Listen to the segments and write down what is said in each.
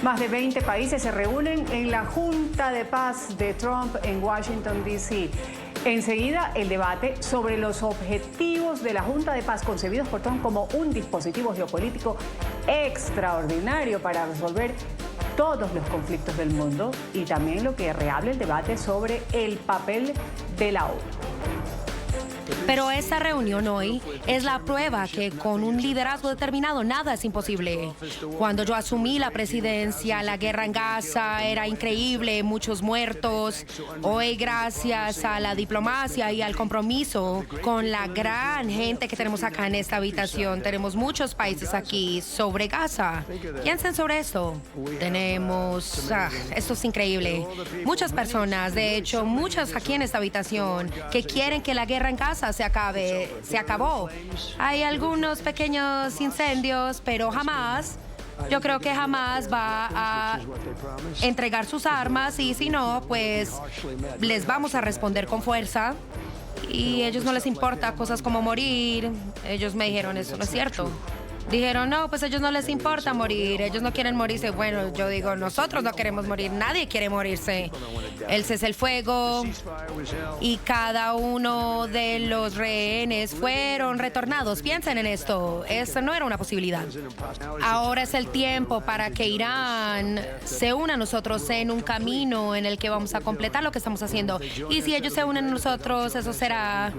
Más de 20 países se reúnen en la Junta de Paz de Trump en Washington, D.C. Enseguida, el debate sobre los objetivos de la Junta de Paz concebidos por Trump como un dispositivo geopolítico extraordinario para resolver todos los conflictos del mundo, y también lo que reabre el debate sobre el papel de la ONU. Pero esta reunión hoy es la prueba que con un liderazgo determinado nada es imposible. Cuando yo asumí la presidencia, la guerra en Gaza era increíble, muchos muertos. Hoy, gracias a la diplomacia y al compromiso con la gran gente que tenemos acá en esta habitación, tenemos muchos países aquí sobre Gaza. Piensen sobre esto. Esto es increíble. Muchas personas, de hecho, muchas aquí en esta habitación, que quieren que la guerra en Gaza se acabó. Hay algunos pequeños incendios, pero yo creo que jamás va a entregar sus armas, y si no, pues les vamos a responder con fuerza. Y a ellos no les importa cosas como morir. Ellos me dijeron, eso no es cierto. Dijeron, no, pues a ellos no les importa morir, ellos no quieren morirse. Bueno, yo digo, nosotros no queremos morir, nadie quiere morirse. El cese el fuego y cada uno de los rehenes fueron retornados. Piensen en esto, eso no era una posibilidad. Ahora es el tiempo para que Irán se una a nosotros en un camino en el que vamos a completar lo que estamos haciendo. Y si ellos se unen a nosotros, eso será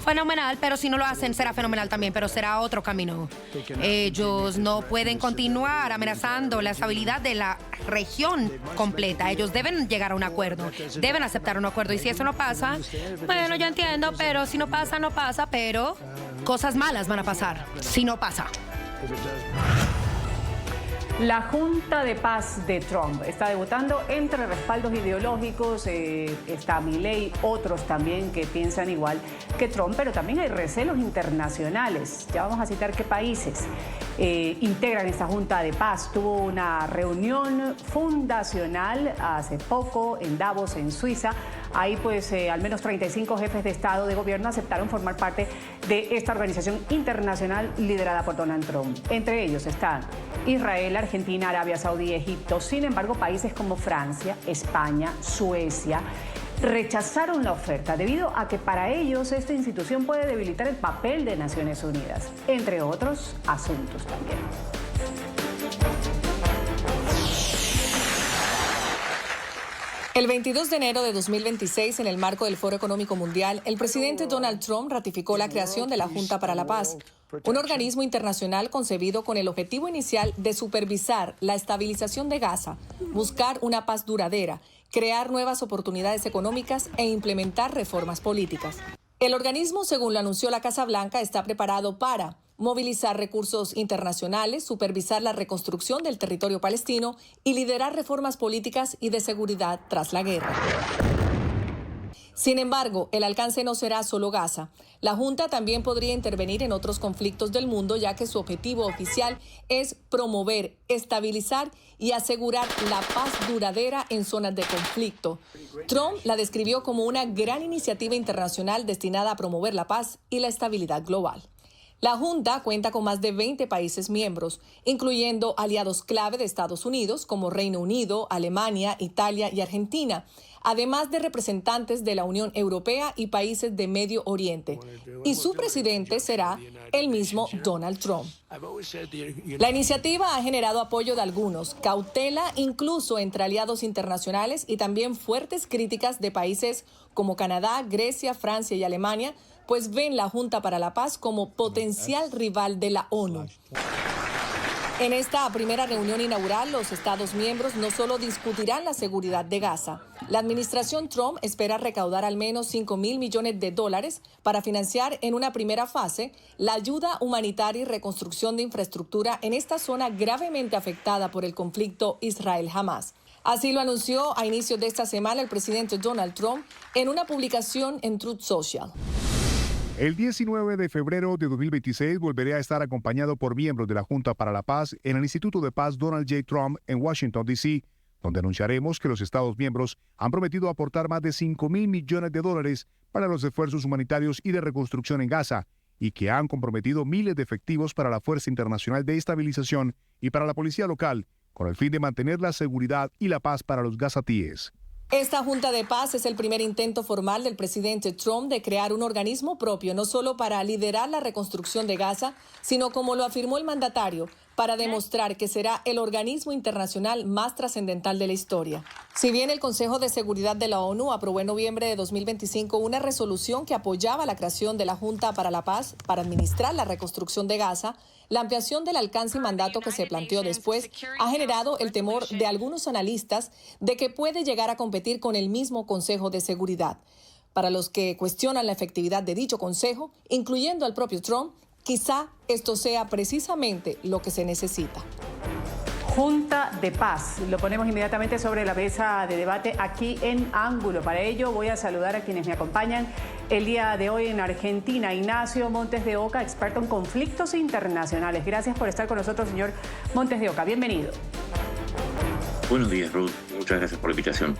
fenomenal, pero si no lo hacen, será fenomenal también, pero será otro camino. Ellos no pueden continuar amenazando la estabilidad de la región completa. Ellos deben llegar a un acuerdo, deben aceptar un acuerdo. Y si eso no pasa, bueno, yo entiendo, pero si no pasa, no pasa, pero cosas malas van a pasar si no pasa. La Junta de Paz de Trump está debutando entre respaldos ideológicos. Está Milei, otros también que piensan igual que Trump, pero también hay recelos internacionales. Ya vamos a citar qué países integran esta Junta de Paz. Tuvo una reunión fundacional hace poco en Davos, en Suiza. Ahí pues al menos 35 jefes de Estado, de gobierno, aceptaron formar parte de esta organización internacional liderada por Donald Trump. Entre ellos están Israel, Argentina, Arabia Saudí, Egipto. Sin embargo, países como Francia, España, Suecia rechazaron la oferta debido a que para ellos esta institución puede debilitar el papel de Naciones Unidas, entre otros asuntos también. El 22 de enero de 2026, en el marco del Foro Económico Mundial, el presidente Donald Trump ratificó la creación de la Junta para la Paz, un organismo internacional concebido con el objetivo inicial de supervisar la estabilización de Gaza, buscar una paz duradera, crear nuevas oportunidades económicas e implementar reformas políticas. El organismo, según lo anunció la Casa Blanca, está preparado para movilizar recursos internacionales, supervisar la reconstrucción del territorio palestino y liderar reformas políticas y de seguridad tras la guerra. Sin embargo, el alcance no será solo Gaza. La Junta también podría intervenir en otros conflictos del mundo, ya que su objetivo oficial es promover, estabilizar y asegurar la paz duradera en zonas de conflicto. Trump la describió como una gran iniciativa internacional destinada a promover la paz y la estabilidad global. La Junta cuenta con más de 20 países miembros, incluyendo aliados clave de Estados Unidos como Reino Unido, Alemania, Italia y Argentina, además de representantes de la Unión Europea y países de Medio Oriente. Y su presidente será el mismo Donald Trump. La iniciativa ha generado apoyo de algunos, cautela incluso entre aliados internacionales y también fuertes críticas de países como Canadá, Grecia, Francia y Alemania, pues ven la Junta para la Paz como potencial rival de la ONU. En esta primera reunión inaugural, los Estados miembros no solo discutirán la seguridad de Gaza. La administración Trump espera recaudar al menos $5.000 millones para financiar en una primera fase la ayuda humanitaria y reconstrucción de infraestructura en esta zona gravemente afectada por el conflicto Israel-Hamás. Así lo anunció a inicios de esta semana el presidente Donald Trump en una publicación en Truth Social. El 19 de febrero de 2026 volveré a estar acompañado por miembros de la Junta para la Paz en el Instituto de Paz Donald J. Trump en Washington, D.C., donde anunciaremos que los Estados miembros han prometido aportar más de $5.000 millones para los esfuerzos humanitarios y de reconstrucción en Gaza, y que han comprometido miles de efectivos para la Fuerza Internacional de Estabilización y para la Policía Local, con el fin de mantener la seguridad y la paz para los gazatíes. Esta Junta de Paz es el primer intento formal del presidente Trump de crear un organismo propio, no solo para liderar la reconstrucción de Gaza, sino, como lo afirmó el mandatario, para demostrar que será el organismo internacional más trascendental de la historia. Si bien el Consejo de Seguridad de la ONU aprobó en noviembre de 2025 una resolución que apoyaba la creación de la Junta para la Paz para administrar la reconstrucción de Gaza, la ampliación del alcance y mandato que se planteó después ha generado el temor de algunos analistas de que puede llegar a competir con el mismo Consejo de Seguridad. Para los que cuestionan la efectividad de dicho consejo, incluyendo al propio Trump, quizá esto sea precisamente lo que se necesita. Junta de Paz. Lo ponemos inmediatamente sobre la mesa de debate aquí en Ángulo. Para ello voy a saludar a quienes me acompañan el día de hoy en Argentina. Ignacio Montes de Oca, experto en conflictos internacionales. Gracias por estar con nosotros, señor Montes de Oca. Bienvenido. Buenos días, Ruth. Muchas gracias por la invitación.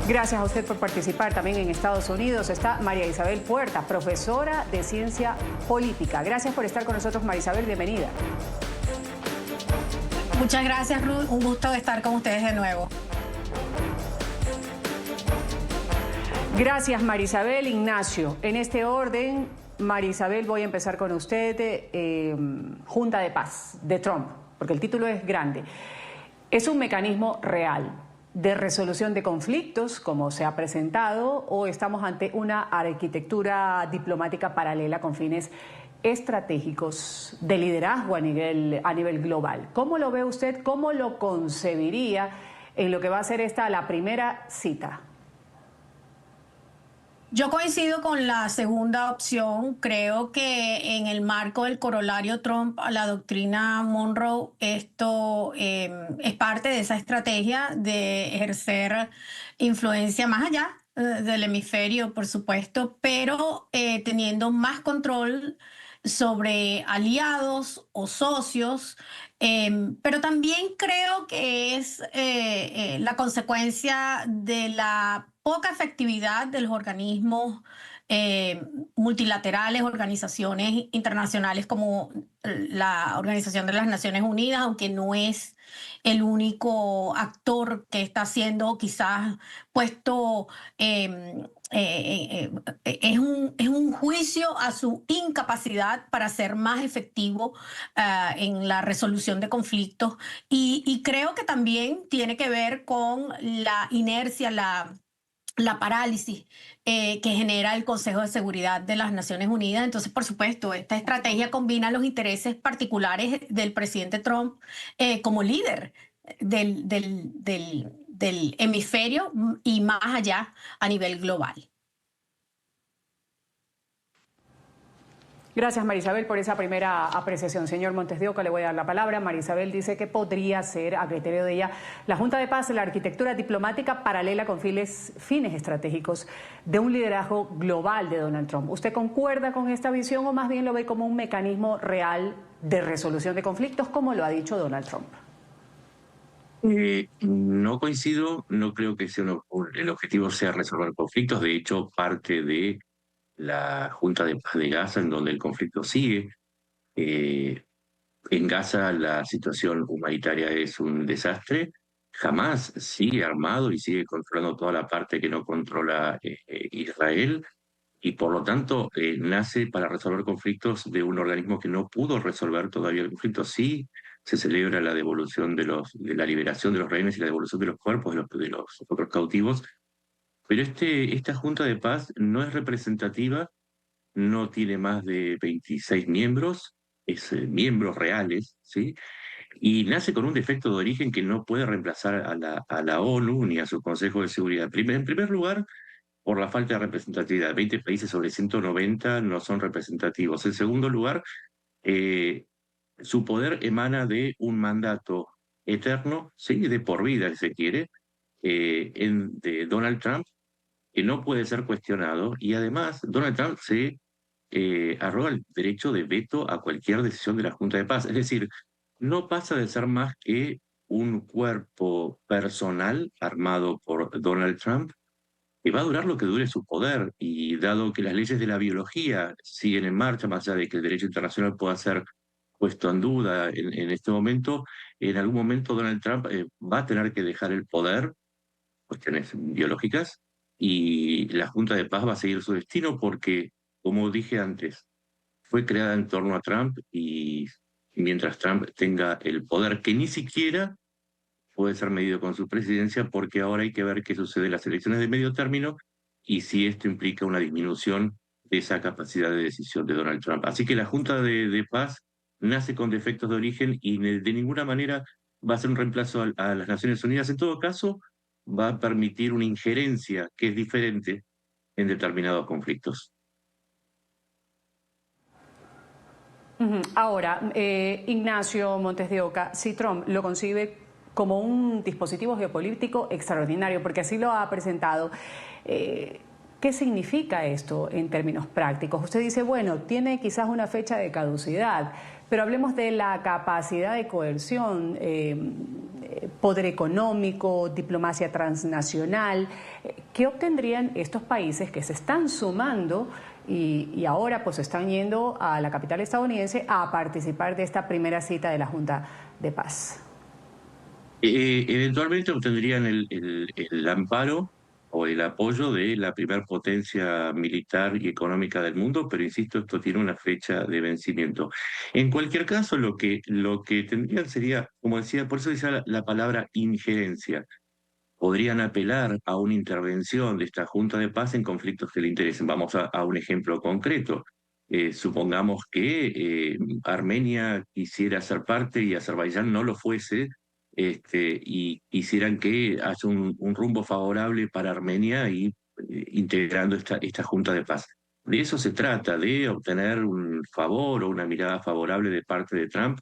Gracias a usted por participar. También en Estados Unidos está María Isabel Puerta, profesora de Ciencia Política. Gracias por estar con nosotros, María Isabel. Bienvenida. Muchas gracias, Ruth. Un gusto estar con ustedes de nuevo. Gracias, María Isabel. Ignacio, en este orden, María Isabel, voy a empezar con usted. Junta de Paz de Trump, porque el título es grande. ¿Es un mecanismo real de resolución de conflictos, como se ha presentado, o estamos ante una arquitectura diplomática paralela con fines estratégicos de liderazgo a nivel global? ¿Cómo lo ve usted? ¿Cómo lo concebiría en lo que va a ser la primera cita? Yo coincido con la segunda opción. Creo que en el marco del corolario Trump a la doctrina Monroe, esto es parte de esa estrategia de ejercer influencia más allá del hemisferio, por supuesto, pero teniendo más control sobre aliados o socios, pero también creo que es la consecuencia de la poca efectividad de los organismos multilaterales, organizaciones internacionales como la Organización de las Naciones Unidas, aunque no es el único actor que está siendo quizás puesto, es un juicio a su incapacidad para ser más efectivo en la resolución de conflictos, y creo que también tiene que ver con la inercia, la parálisis que genera el Consejo de Seguridad de las Naciones Unidas. Entonces, por supuesto, esta estrategia combina los intereses particulares del presidente Trump como líder del hemisferio y más allá a nivel global. Gracias, María Isabel, por esa primera apreciación. Señor Montes de Oca, le voy a dar la palabra. María Isabel dice que podría ser, a criterio de ella, la Junta de Paz, la arquitectura diplomática paralela con fines estratégicos de un liderazgo global de Donald Trump. ¿Usted concuerda con esta visión o más bien lo ve como un mecanismo real de resolución de conflictos, como lo ha dicho Donald Trump? No coincido, no creo que el objetivo sea resolver conflictos. De hecho, parte de la Junta de Paz de Gaza, en donde el conflicto sigue. En Gaza la situación humanitaria es un desastre. Hamás sigue armado y sigue controlando toda la parte que no controla Israel, y por lo tanto nace para resolver conflictos de un organismo que no pudo resolver todavía el conflicto. Sí se celebra la devolución de la liberación de los rehenes y la devolución de los cuerpos de los otros cautivos, pero esta Junta de Paz no es representativa, no tiene más de 26 miembros, miembros reales, ¿sí? Y nace con un defecto de origen que no puede reemplazar a la ONU ni a su Consejo de Seguridad. En primer lugar, por la falta de representatividad. 20 países sobre 190 no son representativos. En segundo lugar, su poder emana de un mandato eterno, ¿sí? De por vida, si se quiere, de Donald Trump, que no puede ser cuestionado, y además Donald Trump se arroga el derecho de veto a cualquier decisión de la Junta de Paz. Es decir, no pasa de ser más que un cuerpo personal armado por Donald Trump, que va a durar lo que dure su poder, y dado que las leyes de la biología siguen en marcha, más allá de que el derecho internacional pueda ser puesto en duda en este momento. En algún momento Donald Trump va a tener que dejar el poder, cuestiones biológicas, y la Junta de Paz va a seguir su destino porque, como dije antes, fue creada en torno a Trump y mientras Trump tenga el poder, que ni siquiera puede ser medido con su presidencia, porque ahora hay que ver qué sucede en las elecciones de medio término y si esto implica una disminución de esa capacidad de decisión de Donald Trump. Así que la Junta de Paz nace con defectos de origen y de ninguna manera va a ser un reemplazo a las Naciones Unidas. En todo caso, va a permitir una injerencia que es diferente en determinados conflictos. Ahora, Ignacio Montes de Oca, si Trump lo concibe como un dispositivo geopolítico extraordinario, porque así lo ha presentado, ¿qué significa esto en términos prácticos? Usted dice, bueno, tiene quizás una fecha de caducidad, pero hablemos de la capacidad de coerción, poder económico, diplomacia transnacional. ¿Qué obtendrían estos países que se están sumando y ahora pues están yendo a la capital estadounidense a participar de esta primera cita de la Junta de Paz? Eventualmente obtendrían el amparo o el apoyo de la primer potencia militar y económica del mundo, pero insisto, esto tiene una fecha de vencimiento. En cualquier caso, lo que tendrían sería, como decía, por eso decía la palabra injerencia. Podrían apelar a una intervención de esta Junta de Paz en conflictos que le interesen. Vamos a un ejemplo concreto. Supongamos que Armenia quisiera ser parte y Azerbaiyán no lo fuese, y quisieran que haya un rumbo favorable para Armenia y integrando esta Junta de Paz. De eso se trata, de obtener un favor o una mirada favorable de parte de Trump,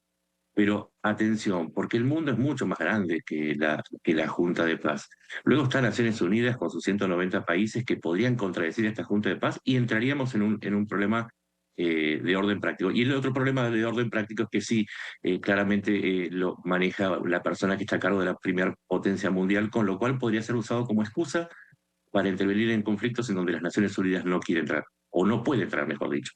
pero atención, porque el mundo es mucho más grande que la Junta de Paz. Luego está Naciones Unidas con sus 190 países que podrían contradecir a esta Junta de Paz y entraríamos en un problema de orden práctico. Y el otro problema de orden práctico es que sí, claramente lo maneja la persona que está a cargo de la primera potencia mundial, con lo cual podría ser usado como excusa para intervenir en conflictos en donde las Naciones Unidas no quieren entrar, o no puede entrar, mejor dicho.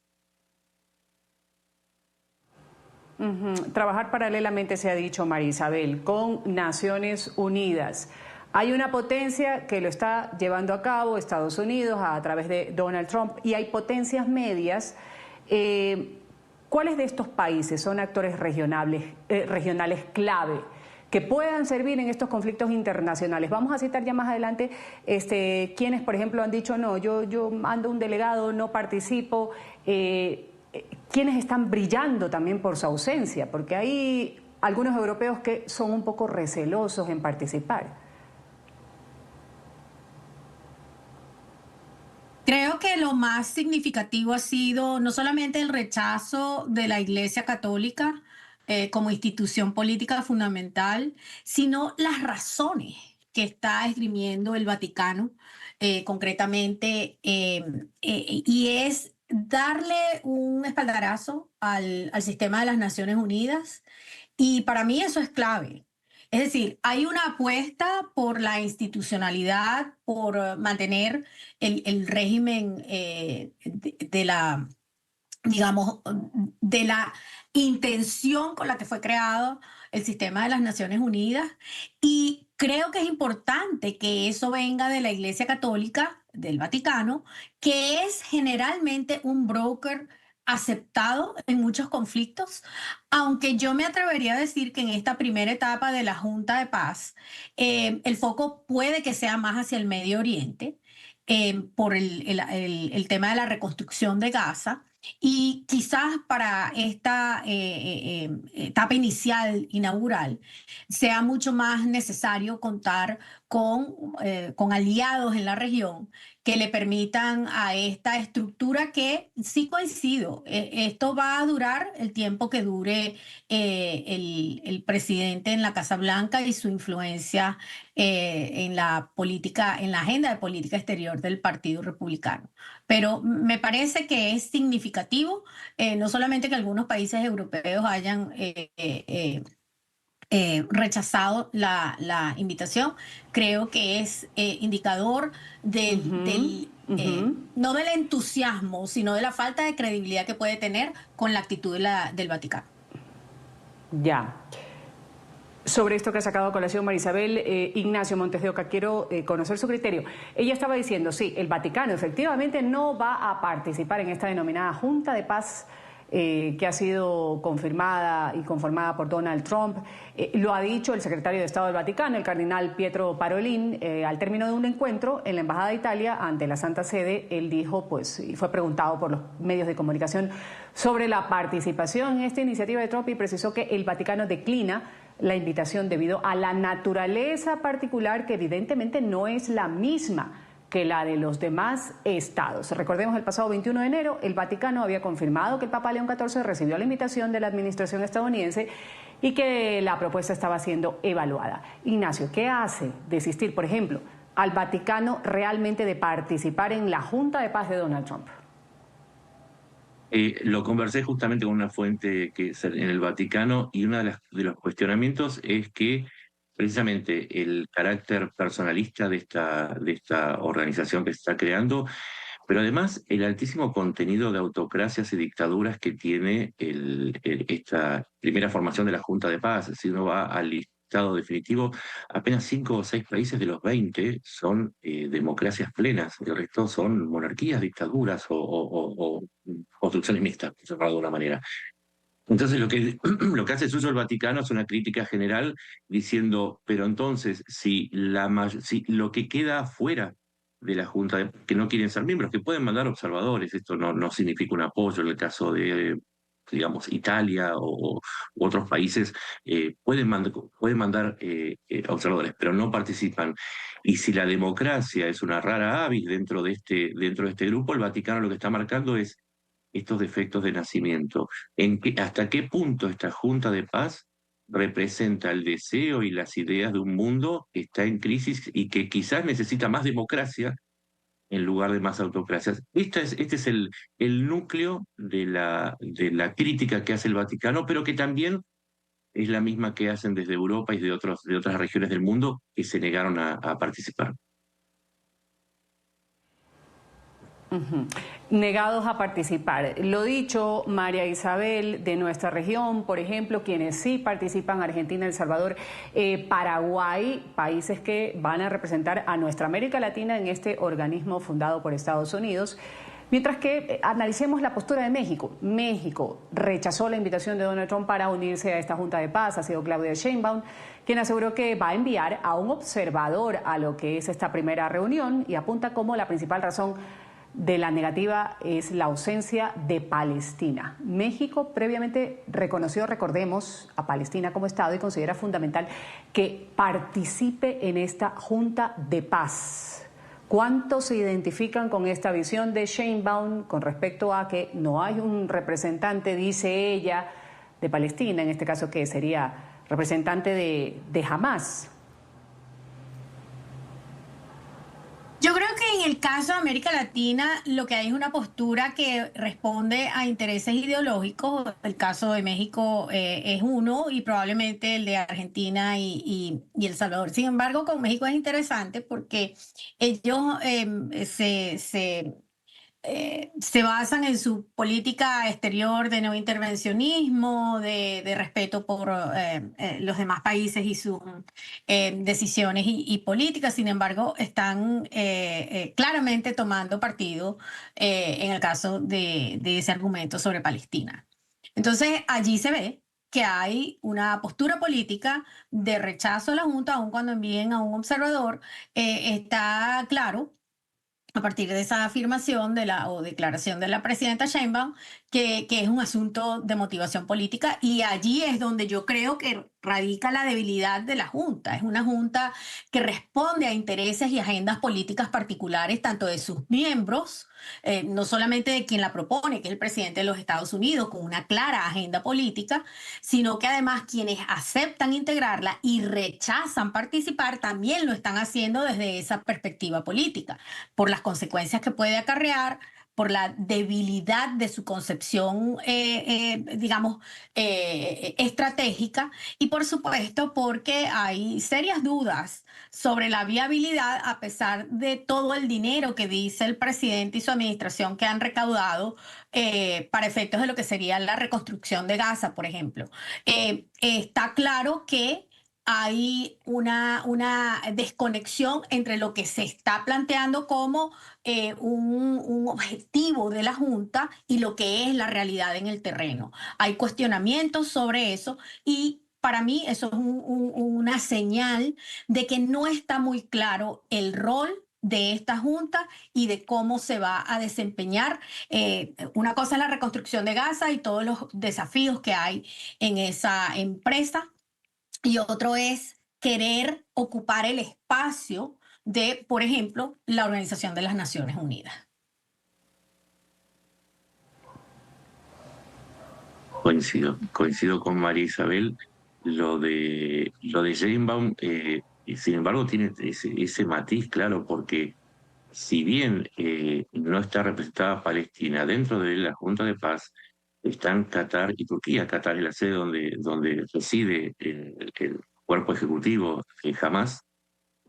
Trabajar paralelamente, se ha dicho, María Isabel, con Naciones Unidas. Hay una potencia que lo está llevando a cabo, Estados Unidos, a través de Donald Trump, y hay potencias medias. ¿Cuáles de estos países son actores regionales clave que puedan servir en estos conflictos internacionales? Vamos a citar ya más adelante quienes, por ejemplo, han dicho, no, yo mando un delegado, no participo. Quienes están brillando también por su ausencia, porque hay algunos europeos que son un poco recelosos en participar. Creo que lo más significativo ha sido no solamente el rechazo de la Iglesia Católica como institución política fundamental, sino las razones que está esgrimiendo el Vaticano concretamente, y es darle un espaldarazo al sistema de las Naciones Unidas, y para mí eso es clave. Es decir, hay una apuesta por la institucionalidad, por mantener el régimen de la, digamos, de la intención con la que fue creado el sistema de las Naciones Unidas, y creo que es importante que eso venga de la Iglesia Católica, del Vaticano, que es generalmente un broker aceptado en muchos conflictos, aunque yo me atrevería a decir que en esta primera etapa de la Junta de Paz, el foco puede que sea más hacia el Medio Oriente, por el tema de la reconstrucción de Gaza. Y quizás para esta etapa inaugural, sea mucho más necesario contar con aliados en la región que le permitan a esta estructura que, sí coincido, esto va a durar el tiempo que dure el presidente en la Casa Blanca y su influencia en la política, en la agenda de política exterior del Partido Republicano. Pero me parece que es significativo, no solamente que algunos países europeos hayan rechazado la invitación, creo que es indicador no del entusiasmo, sino de la falta de credibilidad que puede tener con la actitud del Vaticano. Ya. Sobre esto que ha sacado a colación Marisabel, Ignacio Montes de Oca, quiero conocer su criterio. Ella estaba diciendo, sí, el Vaticano efectivamente no va a participar en esta denominada Junta de Paz que ha sido confirmada y conformada por Donald Trump. Lo ha dicho el secretario de Estado del Vaticano, el cardenal Pietro Parolin, al término de un encuentro en la Embajada de Italia ante la Santa Sede. Él dijo, pues, y fue preguntado por los medios de comunicación sobre la participación en esta iniciativa de Trump y precisó que el Vaticano declina la invitación debido a la naturaleza particular que evidentemente no es la misma que la de los demás estados. Recordemos, el pasado 21 de enero, el Vaticano había confirmado que el Papa León XIV recibió la invitación de la administración estadounidense y que la propuesta estaba siendo evaluada. Ignacio, ¿qué hace desistir, por ejemplo, al Vaticano realmente de participar en la Junta de Paz de Donald Trump? Lo conversé justamente con una fuente que es en el Vaticano y uno de los cuestionamientos es que precisamente el carácter personalista de esta organización que se está creando, pero además el altísimo contenido de autocracias y dictaduras que tiene esta primera formación de la Junta de Paz. Si uno va al listado definitivo, apenas 5 o 6 países de los 20 son democracias plenas, el resto son monarquías, dictaduras o construcciones mixtas, por llamarlo de alguna manera. Entonces lo que hace suyo el Vaticano es una crítica general diciendo, pero entonces si lo que queda afuera de la Junta, que no quieren ser miembros, que pueden mandar observadores, esto no significa un apoyo en el caso de, digamos, Italia u otros países, pueden mandar observadores, pero no participan. Y si la democracia es una rara avis dentro de este grupo, el Vaticano lo que está marcando es estos defectos de nacimiento. ¿Hasta qué punto esta Junta de Paz representa el deseo y las ideas de un mundo que está en crisis y que quizás necesita más democracia en lugar de más autocracia? Este es el núcleo de la crítica que hace el Vaticano, pero que también es la misma que hacen desde Europa y de otras regiones del mundo que se negaron a participar. Negados a participar. Lo dicho, María Isabel, de nuestra región, por ejemplo, quienes sí participan, Argentina, El Salvador, Paraguay, países que van a representar a nuestra América Latina en este organismo fundado por Estados Unidos. Mientras que analicemos la postura de México. México rechazó la invitación de Donald Trump para unirse a esta Junta de Paz. Ha sido Claudia Sheinbaum quien aseguró que va a enviar a un observador a lo que es esta primera reunión y apunta como la principal razón de la negativa es la ausencia de Palestina. México previamente reconoció, recordemos, a Palestina como Estado y considera fundamental que participe en esta Junta de Paz. ¿Cuántos se identifican con esta visión de Sheinbaum con respecto a que no hay un representante, dice ella, de Palestina, en este caso que sería representante de Hamás? Yo creo que en el caso de América Latina lo que hay es una postura que responde a intereses ideológicos. El caso de México es uno y probablemente el de Argentina y El Salvador. Sin embargo, con México es interesante porque ellos se basan en su política exterior de no intervencionismo, de respeto por los demás países y sus decisiones y políticas. Sin embargo, están claramente tomando partido en el caso de ese argumento sobre Palestina. Entonces, allí se ve que hay una postura política de rechazo a la Junta, aun cuando envíen a un observador. Está claro, a partir de esa afirmación o declaración de la presidenta Sheinbaum, que es un asunto de motivación política, y allí es donde yo creo que radica la debilidad de la Junta. Es una Junta que responde a intereses y agendas políticas particulares, tanto de sus miembros, no solamente de quien la propone, que es el presidente de los Estados Unidos, con una clara agenda política, sino que además quienes aceptan integrarla y rechazan participar también lo están haciendo desde esa perspectiva política, por las consecuencias que puede acarrear por la debilidad de su concepción, digamos, estratégica, y por supuesto porque hay serias dudas sobre la viabilidad, a pesar de todo el dinero que dice el presidente y su administración que han recaudado para efectos de lo que sería la reconstrucción de Gaza, por ejemplo. Está claro que hay una desconexión entre lo que se está planteando como un objetivo de la Junta y lo que es la realidad en el terreno. Hay cuestionamientos sobre eso y para mí eso es una señal de que no está muy claro el rol de esta Junta y de cómo se va a desempeñar. Una cosa es la reconstrucción de Gaza y todos los desafíos que hay en esa empresa, y otro es querer ocupar el espacio de, por ejemplo, la Organización de las Naciones Unidas. Coincido con María Isabel. Lo de Sheinbaum, sin embargo, tiene ese matiz, claro, porque si bien no está representada Palestina dentro de la Junta de Paz, están Qatar y Turquía. Qatar es la sede donde reside el cuerpo ejecutivo Hamas,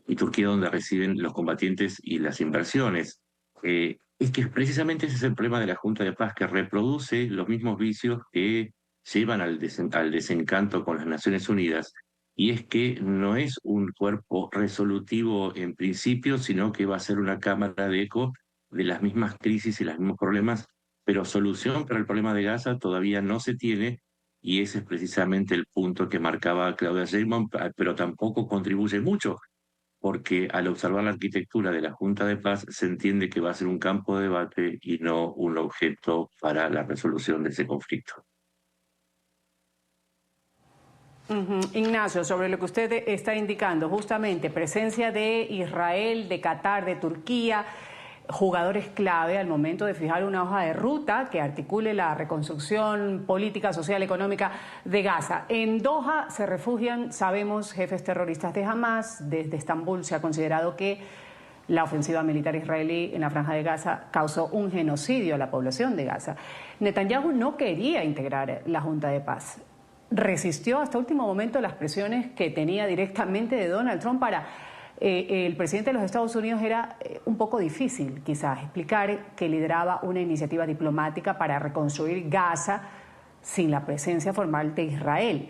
y Turquía donde reciben los combatientes y las inversiones. Es que precisamente ese es el problema de la Junta de Paz, que reproduce los mismos vicios que llevan al desencanto con las Naciones Unidas, y es que no es un cuerpo resolutivo en principio, sino que va a ser una cámara de eco de las mismas crisis y los mismos problemas, pero solución para el problema de Gaza todavía no se tiene, y ese es precisamente el punto que marcaba Claudia Sheinbaum, pero tampoco contribuye mucho, porque al observar la arquitectura de la Junta de Paz se entiende que va a ser un campo de debate y no un objeto para la resolución de ese conflicto. Ignacio, sobre lo que usted está indicando, justamente presencia de Israel, de Qatar, de Turquía, jugadores clave al momento de fijar una hoja de ruta que articule la reconstrucción política, social, económica de Gaza. En Doha se refugian, sabemos, jefes terroristas de Hamas. Desde Estambul se ha considerado que la ofensiva militar israelí en la Franja de Gaza causó un genocidio a la población de Gaza. Netanyahu no quería integrar la Junta de Paz. Resistió hasta último momento las presiones que tenía directamente de Donald Trump para el presidente de los Estados Unidos. Era un poco difícil quizás explicar que lideraba una iniciativa diplomática para reconstruir Gaza sin la presencia formal de Israel.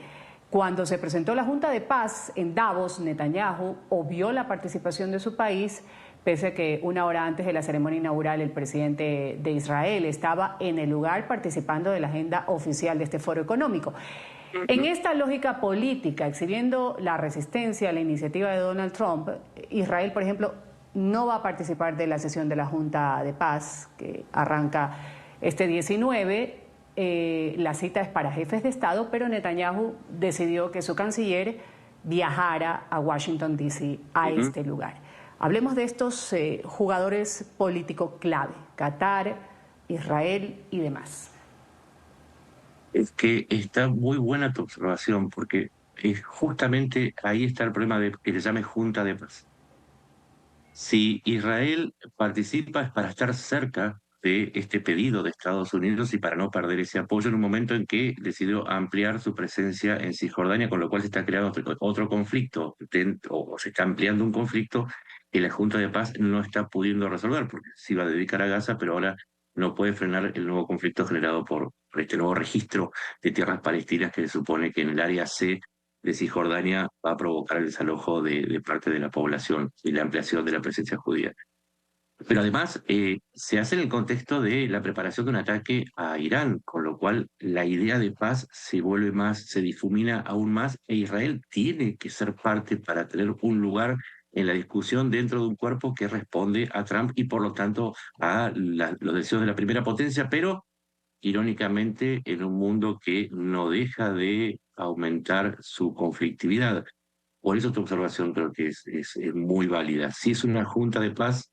Cuando se presentó la Junta de Paz en Davos, Netanyahu obvió la participación de su país, pese a que una hora antes de la ceremonia inaugural el presidente de Israel estaba en el lugar participando de la agenda oficial de este foro económico. En esta lógica política, exhibiendo la resistencia a la iniciativa de Donald Trump, Israel, por ejemplo, no va a participar de la sesión de la Junta de Paz, que arranca este 19. La cita es para jefes de Estado, pero Netanyahu decidió que su canciller viajara a Washington, D.C., a este lugar. Hablemos de estos jugadores políticos clave, Qatar, Israel y demás. Es que está muy buena tu observación, porque justamente ahí está el problema de que le llame Junta de Paz. Si Israel participa es para estar cerca de este pedido de Estados Unidos y para no perder ese apoyo en un momento en que decidió ampliar su presencia en Cisjordania, con lo cual se está creando otro conflicto, o se está ampliando un conflicto que la Junta de Paz no está pudiendo resolver, porque se iba a dedicar a Gaza, pero ahora no puede frenar el nuevo conflicto generado por este nuevo registro de tierras palestinas que se supone que en el área C de Cisjordania va a provocar el desalojo de parte de la población y la ampliación de la presencia judía. Pero además se hace en el contexto de la preparación de un ataque a Irán, con lo cual la idea de paz se vuelve más, se difumina aún más, e Israel tiene que ser parte para tener un lugar en la discusión dentro de un cuerpo que responde a Trump y por lo tanto a los deseos de la primera potencia, pero irónicamente en un mundo que no deja de aumentar su conflictividad. Por eso tu observación creo que es muy válida. Si es una junta de paz,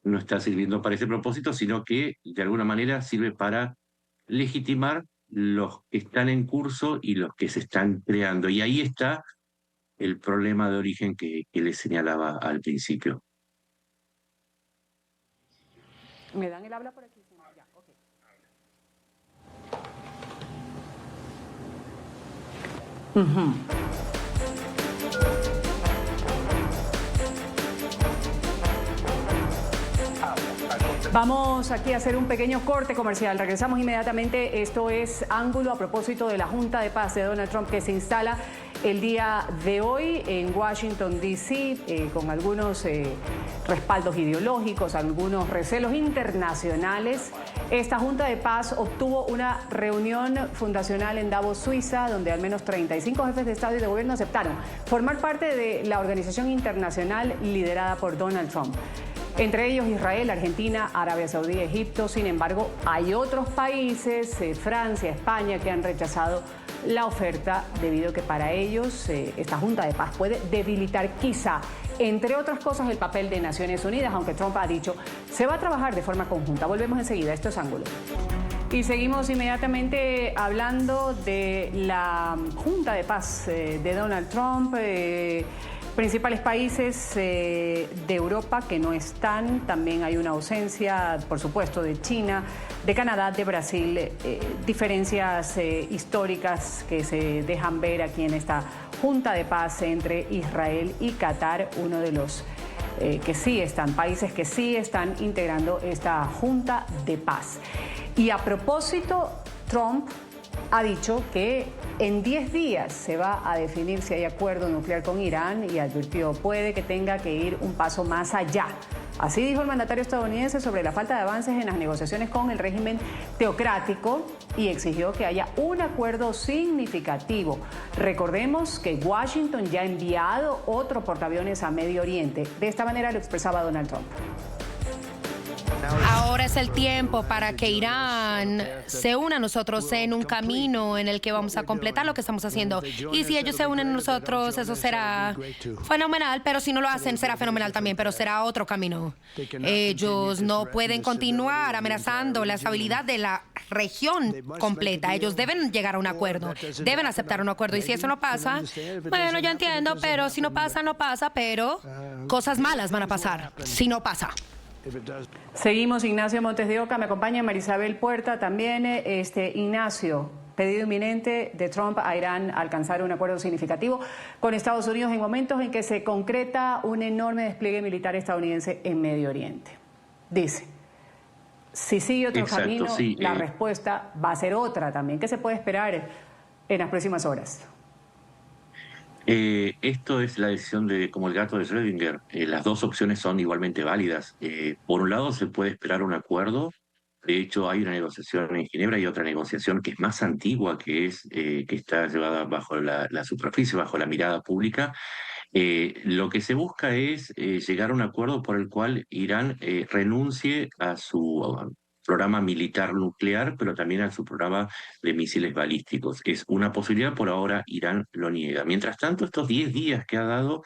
no está sirviendo para ese propósito, sino que de alguna manera sirve para legitimar los que están en curso y los que se están creando. Y ahí está el problema de origen que les señalaba al principio. ¿Me dan el habla por aquí? Vamos aquí a hacer un pequeño corte comercial. Regresamos inmediatamente. Esto es Ángulo a propósito de la Junta de Paz de Donald Trump que se instala el día de hoy en Washington, D.C., con algunos respaldos ideológicos, algunos recelos internacionales. Esta Junta de Paz obtuvo una reunión fundacional en Davos, Suiza, donde al menos 35 jefes de Estado y de Gobierno aceptaron formar parte de la organización internacional liderada por Donald Trump. Entre ellos Israel, Argentina, Arabia Saudí, Egipto. Sin embargo, hay otros países, Francia, España, que han rechazado la oferta debido a que para ellos esta Junta de Paz puede debilitar quizá, entre otras cosas, el papel de Naciones Unidas, aunque Trump ha dicho se va a trabajar de forma conjunta. Volvemos enseguida, esto es Ángulo. Y seguimos inmediatamente hablando de la Junta de Paz de Donald Trump. Principales países de Europa que no están, también hay una ausencia, por supuesto, de China, de Canadá, de Brasil, diferencias históricas que se dejan ver aquí en esta Junta de Paz entre Israel y Qatar, uno de los países que sí están integrando esta Junta de Paz. Y a propósito, Trump ha dicho que en 10 días se va a definir si hay acuerdo nuclear con Irán y advirtió puede que tenga que ir un paso más allá. Así dijo el mandatario estadounidense sobre la falta de avances en las negociaciones con el régimen teocrático y exigió que haya un acuerdo significativo. Recordemos que Washington ya ha enviado otro portaaviones a Medio Oriente. De esta manera lo expresaba Donald Trump. Ahora es el tiempo para que Irán se una a nosotros en un camino en el que vamos a completar lo que estamos haciendo. Y si ellos se unen a nosotros, eso será fenomenal, pero si no lo hacen, será fenomenal también, pero será otro camino. Ellos no pueden continuar amenazando la estabilidad de la región completa. Ellos deben llegar a un acuerdo, deben aceptar un acuerdo. Y si eso no pasa, bueno, yo entiendo, pero si no pasa, no pasa, pero cosas malas van a pasar si no pasa. Seguimos, Ignacio Montes de Oca, me acompaña Marisabel Puerta también. Ignacio, pedido inminente de Trump a Irán alcanzar un acuerdo significativo con Estados Unidos en momentos en que se concreta un enorme despliegue militar estadounidense en Medio Oriente. Dice, si sigue otro camino, sí, la respuesta va a ser otra también. ¿Qué se puede esperar en las próximas horas? Esto es la decisión de como el gato de Schrödinger. Las dos opciones son igualmente válidas. Por un lado, se puede esperar un acuerdo. De hecho, hay una negociación en Ginebra y otra negociación que es más antigua, que está llevada bajo la superficie, bajo la mirada pública. Lo que se busca es llegar a un acuerdo por el cual Irán renuncie a su programa militar nuclear, pero también a su programa de misiles balísticos. Es una posibilidad, por ahora Irán lo niega. Mientras tanto, estos 10 días que ha dado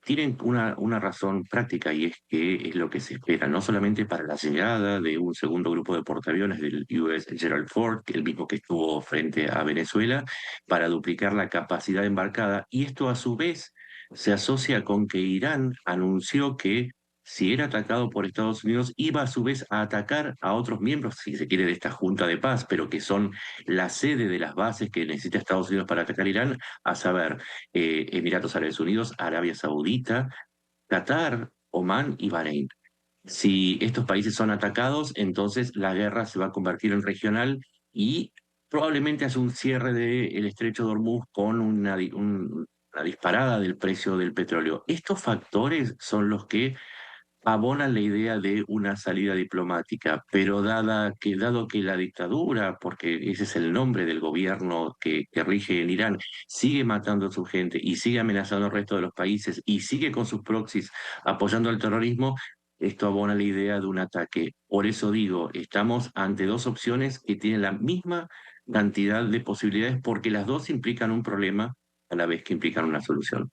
tienen una razón práctica y es que es lo que se espera, no solamente para la llegada de un segundo grupo de portaaviones del US Gerald Ford, el mismo que estuvo frente a Venezuela, para duplicar la capacidad embarcada, y esto a su vez se asocia con que Irán anunció que si era atacado por Estados Unidos, iba a su vez a atacar a otros miembros, si se quiere, de esta Junta de Paz, pero que son la sede de las bases que necesita Estados Unidos para atacar a Irán, a saber, Emiratos Árabes Unidos, Arabia Saudita, Qatar, Omán y Bahrein. Si estos países son atacados, entonces la guerra se va a convertir en regional y probablemente hace un cierre del estrecho de Hormuz con una disparada del precio del petróleo. Estos factores son los que abonan la idea de una salida diplomática, pero dado que la dictadura, porque ese es el nombre del gobierno que rige en Irán, sigue matando a su gente y sigue amenazando al resto de los países y sigue con sus proxies apoyando al terrorismo, esto abona la idea de un ataque. Por eso digo, estamos ante dos opciones que tienen la misma cantidad de posibilidades porque las dos implican un problema a la vez que implican una solución.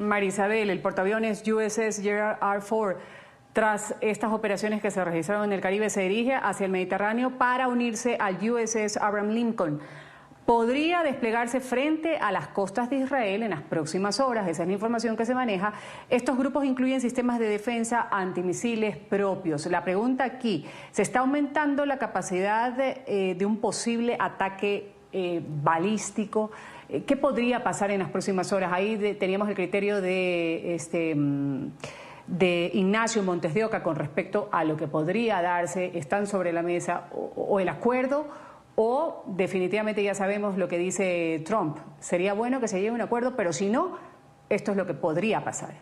Marisabel, el portaaviones USS Gerald R. Ford, tras estas operaciones que se registraron en el Caribe, se dirige hacia el Mediterráneo para unirse al USS Abraham Lincoln. podría desplegarse frente a las costas de Israel en las próximas horas. Esa es la información que se maneja. Estos grupos incluyen sistemas de defensa antimisiles propios. La pregunta aquí, ¿se está aumentando la capacidad de un posible ataque balístico? ¿Qué podría pasar en las próximas horas? Ahí teníamos el criterio de Ignacio Montes de Oca con respecto a lo que podría darse. ¿Están sobre la mesa o el acuerdo? O definitivamente ya sabemos lo que dice Trump. Sería bueno que se llegue a un acuerdo, pero si no, esto es lo que podría pasar.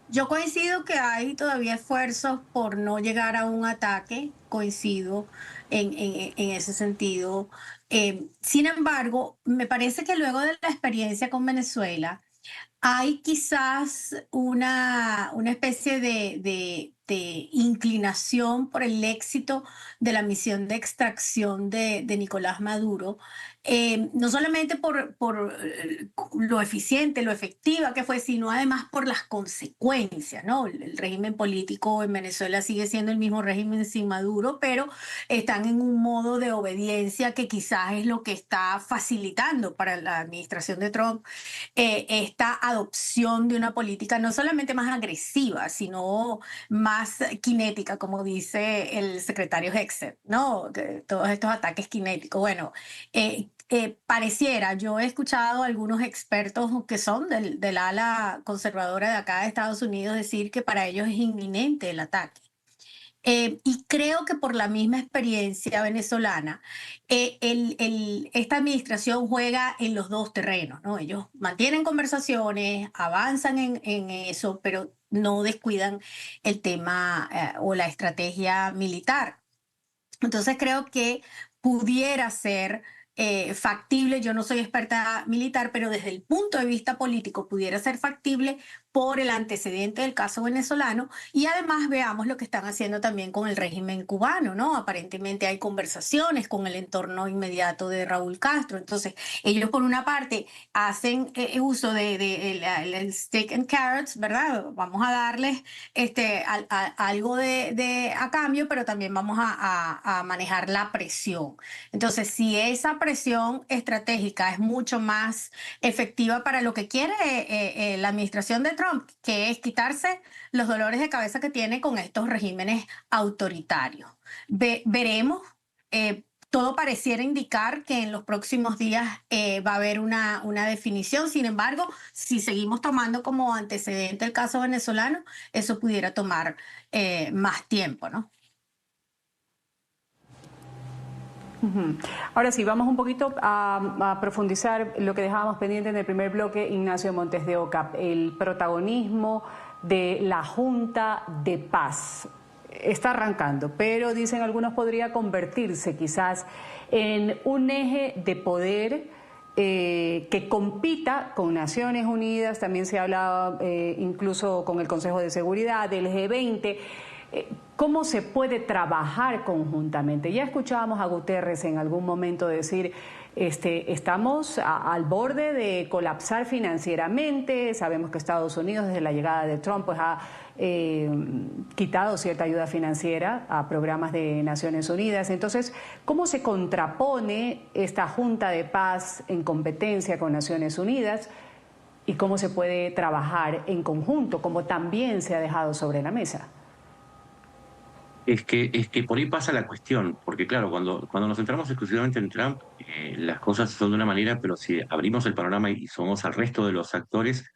Yo coincido que hay todavía esfuerzos por no llegar a un ataque, coincido en ese sentido. Sin embargo, me parece que luego de la experiencia con Venezuela, hay quizás una especie de inclinación por el éxito de la misión de extracción de Nicolás Maduro, no solamente por lo eficiente, lo efectiva que fue, sino además por las consecuencias, ¿no? El régimen político en Venezuela sigue siendo el mismo régimen sin Maduro, pero están en un modo de obediencia que quizás es lo que está facilitando para la administración de Trump esta adopción de una política no solamente más agresiva, sino más cinética, como dice el secretario Hegseth, ¿no? Todos estos ataques cinéticos. Bueno, pareciera, yo he escuchado a algunos expertos que son del ala conservadora de acá de Estados Unidos decir que para ellos es inminente el ataque. Y creo que por la misma experiencia venezolana, esta administración juega en los dos terrenos, ¿no? Ellos mantienen conversaciones, avanzan en eso, pero no descuidan el tema o la estrategia militar. Entonces creo que pudiera ser factible, yo no soy experta militar, pero desde el punto de vista político pudiera ser factible por el antecedente del caso venezolano y además veamos lo que están haciendo también con el régimen cubano, ¿no? Aparentemente hay conversaciones con el entorno inmediato de Raúl Castro. Entonces, ellos por una parte hacen uso el stick and carrots, ¿verdad? Vamos a darles algo a cambio, pero también vamos a manejar la presión. Entonces, si esa presión estratégica es mucho más efectiva para lo que quiere la administración de Trump, que es quitarse los dolores de cabeza que tiene con estos regímenes autoritarios. Veremos. Todo pareciera indicar que en los próximos días va a haber una definición. Sin embargo, si seguimos tomando como antecedente el caso venezolano, eso pudiera tomar más tiempo, ¿no? Ahora sí, vamos un poquito a profundizar lo que dejábamos pendiente en el primer bloque, Ignacio Montes de Oca, el protagonismo de la Junta de Paz. Está arrancando, pero dicen algunos podría convertirse quizás en un eje de poder que compita con Naciones Unidas, también se hablaba incluso con el Consejo de Seguridad, del G20. ¿Cómo se puede trabajar conjuntamente? Ya escuchábamos a Guterres en algún momento decir, estamos al borde de colapsar financieramente, sabemos que Estados Unidos desde la llegada de Trump pues, ha quitado cierta ayuda financiera a programas de Naciones Unidas. Entonces, ¿cómo se contrapone esta Junta de Paz en competencia con Naciones Unidas y cómo se puede trabajar en conjunto, como también se ha dejado sobre la mesa? Es que por ahí pasa la cuestión, porque claro, cuando nos centramos exclusivamente en Trump, las cosas son de una manera, pero si abrimos el panorama y somos al resto de los actores,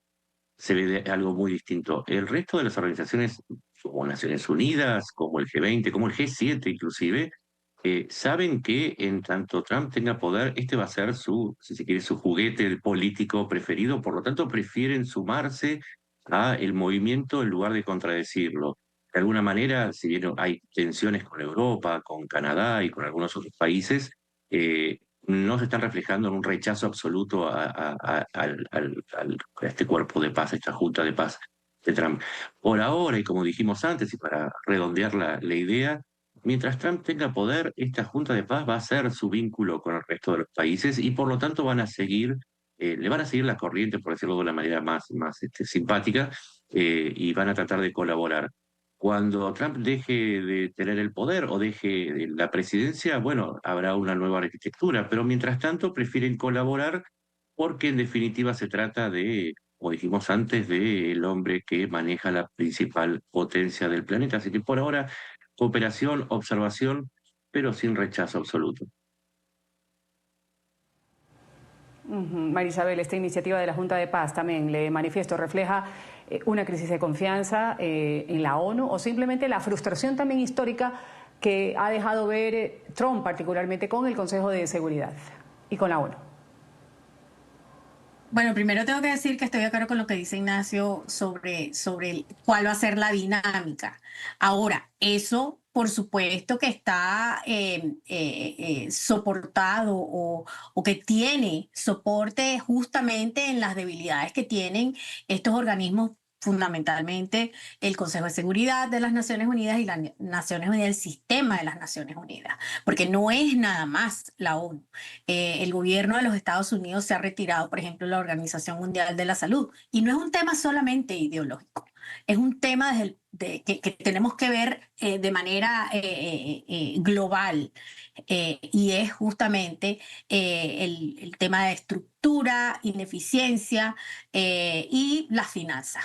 se ve algo muy distinto. El resto de las organizaciones, como Naciones Unidas, como el G20, como el G7 inclusive, saben que en tanto Trump tenga poder, este va a ser si se quiere, su juguete político preferido, por lo tanto prefieren sumarse a el movimiento en lugar de contradecirlo. De alguna manera, si bien hay tensiones con Europa, con Canadá y con algunos otros países, no se están reflejando en un rechazo absoluto a este cuerpo de paz, a esta Junta de Paz de Trump. Por ahora, y como dijimos antes, y para redondear la idea, mientras Trump tenga poder, esta Junta de Paz va a ser su vínculo con el resto de los países y por lo tanto le van a seguir la corriente, por decirlo de una manera más simpática, y van a tratar de colaborar. Cuando Trump deje de tener el poder o deje la presidencia, bueno, habrá una nueva arquitectura, pero mientras tanto prefieren colaborar porque en definitiva se trata de, como dijimos antes, del hombre que maneja la principal potencia del planeta. Así que por ahora, cooperación, observación, pero sin rechazo absoluto. Marisabel, esta iniciativa de la Junta de Paz también, le manifiesto, refleja una crisis de confianza en la ONU o simplemente la frustración también histórica que ha dejado ver Trump, particularmente con el Consejo de Seguridad y con la ONU. Bueno, primero tengo que decir que estoy de acuerdo con lo que dice Ignacio sobre cuál va a ser la dinámica. Ahora, eso por supuesto que está soportado o que tiene soporte justamente en las debilidades que tienen estos organismos, fundamentalmente el Consejo de Seguridad de las Naciones Unidas y las Naciones Unidas, el sistema de las Naciones Unidas, porque no es nada más la ONU. El gobierno de los Estados Unidos se ha retirado, por ejemplo, de la Organización Mundial de la Salud, y no es un tema solamente ideológico, es un tema que tenemos que ver de manera global, y es justamente el tema de estructura, ineficiencia y las finanzas.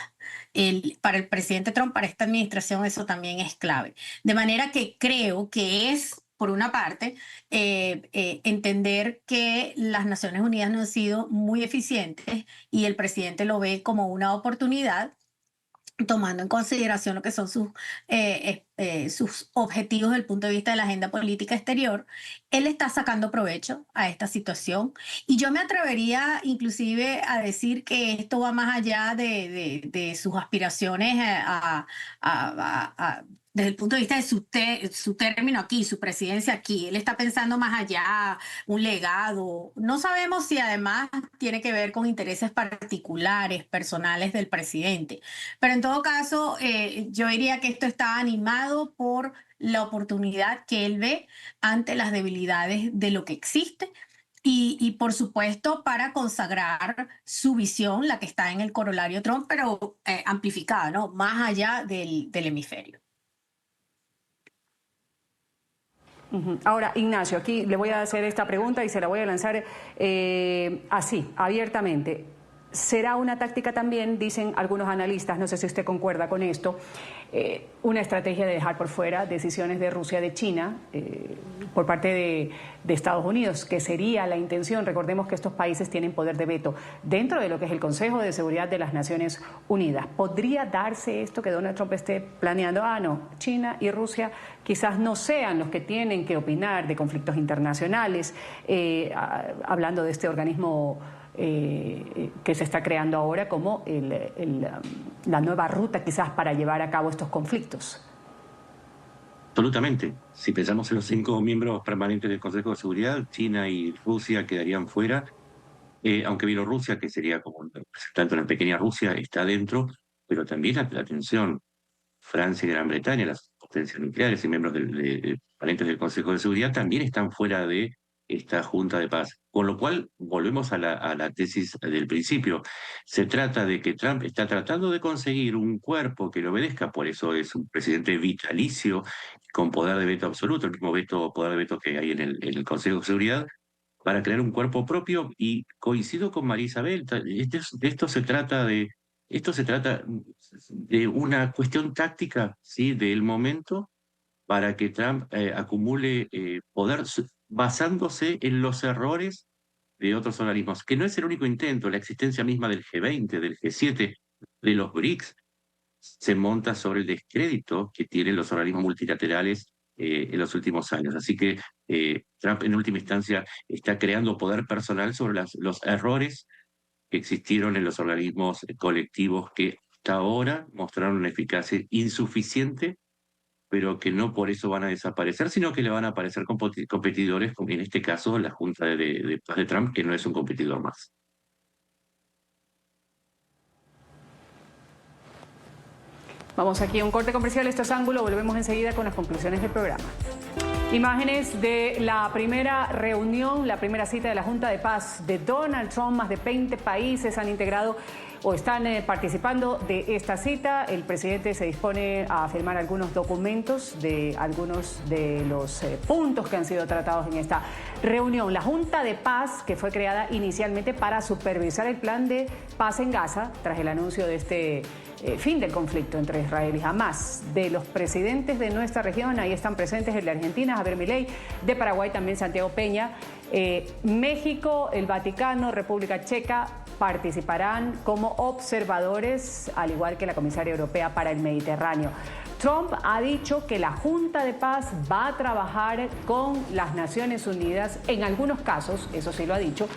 Para el presidente Trump, para esta administración, eso también es clave. De manera que creo que es, por una parte, entender que las Naciones Unidas no han sido muy eficientes y el presidente lo ve como una oportunidad, tomando en consideración lo que son sus objetivos desde el punto de vista de la agenda política exterior. Él está sacando provecho a esta situación y yo me atrevería inclusive a decir que esto va más allá de sus aspiraciones desde el punto de vista de su término aquí, su presidencia aquí. Él está pensando más allá, un legado. No sabemos si además tiene que ver con intereses particulares, personales del presidente. Pero en todo caso, yo diría que esto está animado por la oportunidad que él ve ante las debilidades de lo que existe. Y por supuesto para consagrar su visión, la que está en el corolario Trump, pero amplificada, ¿no? Más allá del hemisferio. Ahora, Ignacio, aquí le voy a hacer esta pregunta y se la voy a lanzar así, abiertamente. ¿Será una táctica también, dicen algunos analistas, no sé si usted concuerda con esto, una estrategia de dejar por fuera decisiones de Rusia, de China, por parte de Estados Unidos, que sería la intención? Recordemos que estos países tienen poder de veto dentro de lo que es el Consejo de Seguridad de las Naciones Unidas. ¿Podría darse esto que Donald Trump esté planeando? No, China y Rusia quizás no sean los que tienen que opinar de conflictos internacionales, hablando de este organismo que se está creando ahora como la nueva ruta quizás para llevar a cabo estos conflictos. Absolutamente. Si pensamos en los 5 miembros permanentes del Consejo de Seguridad, China y Rusia quedarían fuera, aunque Bielorrusia, que sería como un representante de una pequeña Rusia, está dentro, pero también la atención, Francia y Gran Bretaña, las potencias nucleares y miembros permanentes del Consejo de Seguridad también están fuera de esta Junta de Paz. Con lo cual, volvemos a la tesis del principio. Se trata de que Trump está tratando de conseguir un cuerpo que le obedezca, por eso es un presidente vitalicio, con poder de veto absoluto, el mismo poder de veto que hay en el Consejo de Seguridad, para crear un cuerpo propio, y coincido con María Isabel, esto se trata de una cuestión táctica, ¿sí?, del momento, para que Trump acumule poder basándose en los errores de otros organismos, que no es el único intento. La existencia misma del G20, del G7, de los BRICS, se monta sobre el descrédito que tienen los organismos multilaterales en los últimos años. Así que Trump en última instancia está creando poder personal sobre los errores que existieron en los organismos colectivos que hasta ahora mostraron una eficacia insuficiente, pero que no por eso van a desaparecer, sino que le van a aparecer competidores, como en este caso la Junta de Paz de Trump, que no es un competidor más. Vamos aquí a un corte comercial, esto es Ángulo, volvemos enseguida con las conclusiones del programa. Imágenes de la primera reunión, la primera cita de la Junta de Paz de Donald Trump. Más de 20 países han integrado o están participando de esta cita. El presidente se dispone a firmar algunos documentos de algunos de los puntos que han sido tratados en esta reunión. La Junta de Paz, que fue creada inicialmente para supervisar el plan de paz en Gaza, tras el anuncio de este fin del conflicto entre Israel y Hamás. De los presidentes de nuestra región, ahí están presentes el de Argentina, Javier Milei, de Paraguay también Santiago Peña, México, el Vaticano, República Checa, participarán como observadores, al igual que la comisaria europea para el Mediterráneo. Trump ha dicho que la Junta de Paz va a trabajar con las Naciones Unidas en algunos casos, eso sí lo ha dicho.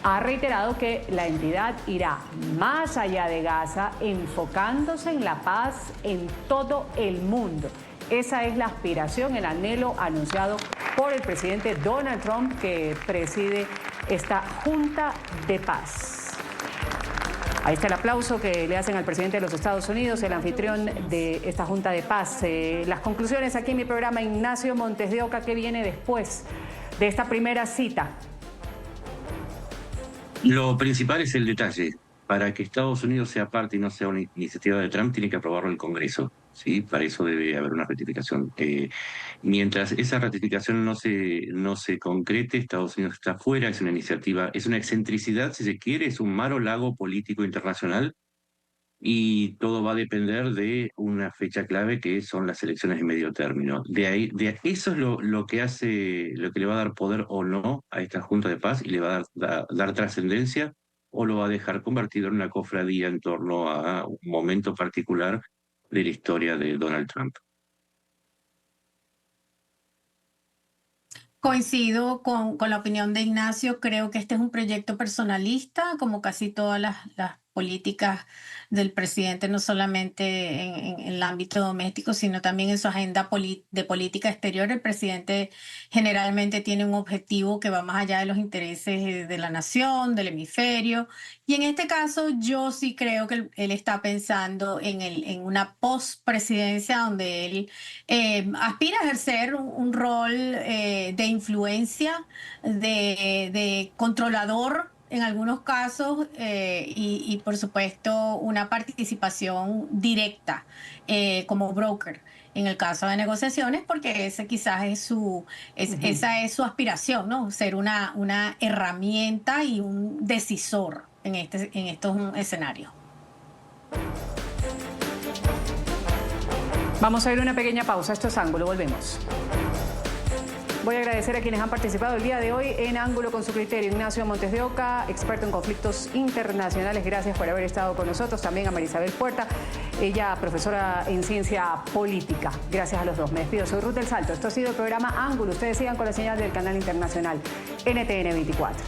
Ha reiterado que la entidad irá más allá de Gaza, enfocándose en la paz en todo el mundo. Esa es la aspiración, el anhelo anunciado por el presidente Donald Trump, que preside esta Junta de Paz. Ahí está el aplauso que le hacen al presidente de los Estados Unidos, el anfitrión de esta Junta de Paz. Las conclusiones aquí en mi programa, Ignacio Montes de Oca, ¿qué viene después de esta primera cita? Lo principal es el detalle. Para que Estados Unidos sea parte y no sea una iniciativa de Trump, tiene que aprobarlo el Congreso, ¿sí? Para eso debe haber una ratificación. Mientras esa ratificación no se concrete, Estados Unidos está fuera, es una iniciativa, es una excentricidad, si se quiere, es un mar o lago político internacional, y todo va a depender de una fecha clave que son las elecciones de medio término. Eso es lo que le va a dar poder o no a esta Junta de Paz y le va a dar trascendencia, o lo va a dejar convertido en una cofradía en torno a un momento particular de la historia de Donald Trump. Coincido con la opinión de Ignacio. Creo que este es un proyecto personalista, como casi todas las políticas del presidente, no solamente en el ámbito doméstico, sino también en su agenda de política exterior. El presidente generalmente tiene un objetivo que va más allá de los intereses de la nación, del hemisferio. Y en este caso, yo sí creo que él está pensando en una post-presidencia donde él aspira a ejercer un rol de influencia, de controlador en algunos casos, y por supuesto una participación directa como broker en el caso de negociaciones, porque ese quizás es esa es su aspiración, ¿no? Ser una herramienta y un decisor en estos escenarios. Vamos a ir a una pequeña pausa. Esto es Ángulo, volvemos. Voy a agradecer a quienes han participado el día de hoy en Ángulo con su criterio. Ignacio Montes de Oca, experto en conflictos internacionales, gracias por haber estado con nosotros. También a Marisabel Puerta, ella profesora en ciencia política. Gracias a los dos. Me despido, soy Ruth del Salto. Esto ha sido el programa Ángulo. Ustedes sigan con la señal del canal internacional NTN 24.